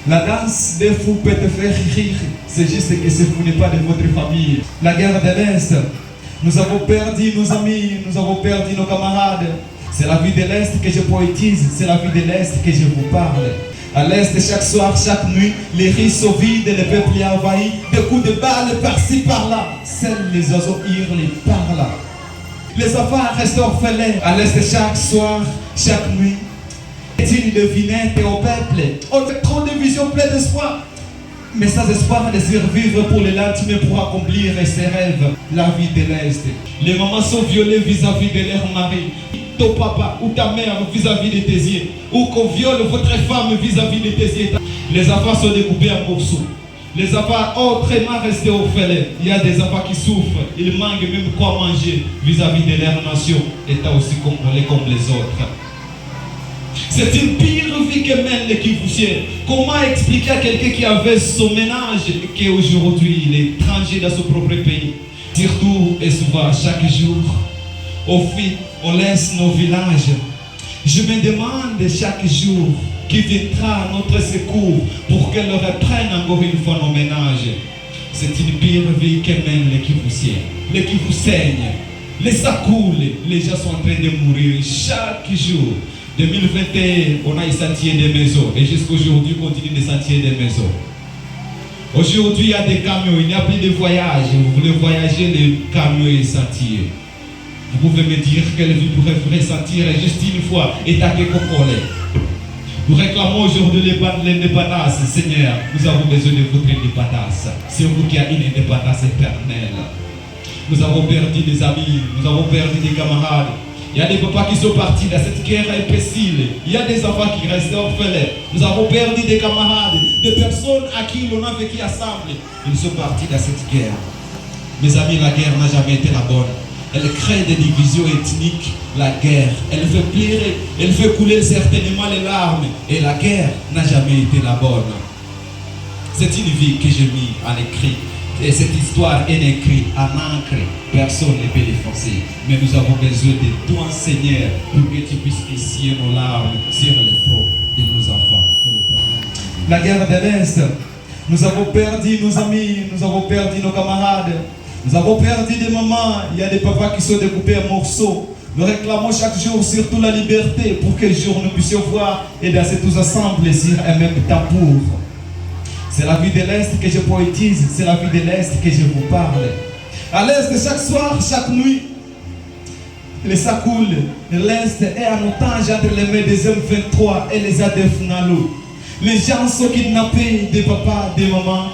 La danse des fous peut te faire rire, c'est juste que ce fou n'est pas de votre famille. La guerre de l'Est, nous avons perdu nos amis, nous avons perdu nos camarades. C'est la vie de l'Est que je poétise, c'est la vie de l'Est que je vous parle. À l'Est, chaque soir, chaque nuit, les rues sont vides, le peuple est envahi. Des coups de balles par-ci, par-là. Seuls les oiseaux hurlent par là. Les enfants restent orphelins. À l'Est, chaque soir, chaque nuit, est une devinette au peuple. On fait trop de visions pleines d'espoir. Mais sans espoir de survivre pour le lendemain pour accomplir ses rêves. La vie de l'Est. Les mamans sont violées vis-à-vis de leur mari. Ton papa ou ta mère vis-à-vis de tes yeux. Ou qu'on viole votre femme vis-à-vis de tes yeux. Les enfants sont découpés en morceaux. Les enfants autrement restés orphelins. Il y a des enfants qui souffrent. Ils manquent même quoi manger vis-à-vis de leur nation. État aussi congolais comme les autres. C'est une pire vie que mène les Kivusiens. Comment expliquer à quelqu'un qui avait son ménage qu'aujourd'hui il est étranger dans son propre pays? Surtout et souvent chaque jour, au fil, on laisse nos villages. Je me demande chaque jour qui viendra à notre secours pour qu'elle reprenne encore une fois nos ménages. C'est une pire vie que mènent les Kivusiens. Les Kivu saignent, les ça coule, les gens sont en train de mourir chaque jour. 2021, on a senti des maisons et jusqu'aujourd'hui, on continue de sentir des maisons. Aujourd'hui, il y a des camions, il n'y a plus de voyage. Vous voulez voyager, les camions et sentiers. Vous pouvez me dire quelle vie pourrait vous ressentir juste une fois et taper Congolais. Nous réclamons aujourd'hui l'indépendance. Seigneur, nous avons besoin de votre indépendance. C'est vous qui avez une indépendance éternelle. Nous avons perdu des amis, nous avons perdu des camarades. Il y a des papas qui sont partis dans cette guerre imbécile. Il y a des enfants qui restent orphelins. Nous avons perdu des camarades, des personnes à qui l'on a vécu ensemble. Ils sont partis dans cette guerre. Mes amis, la guerre n'a jamais été la bonne. Elle crée des divisions ethniques, la guerre. Elle fait pleurer, elle fait couler certainement les larmes. Et la guerre n'a jamais été la bonne. C'est une vie que j'ai mis en écrit. Et cette histoire est écrite en encre. Personne ne peut l'effacer. Mais nous avons besoin de toi, Seigneur, pour que tu puisses essuyer nos larmes sur les fronts de nos enfants. La guerre de l'Est, nous avons perdu nos amis, nous avons perdu nos camarades, nous avons perdu des mamans. Il y a des papas qui sont découpés en morceaux. Nous réclamons chaque jour surtout la liberté pour que jour nous puissions voir et danser tous ensemble sur un même tambour. C'est la vie de l'Est que je poétise, c'est la vie de l'Est que je vous parle. À l'Est, chaque soir, chaque nuit, les ça coule. L'Est est en otage entre les mains des M23 et les ADF Nalo. Les gens sont kidnappés, des papas, des mamans.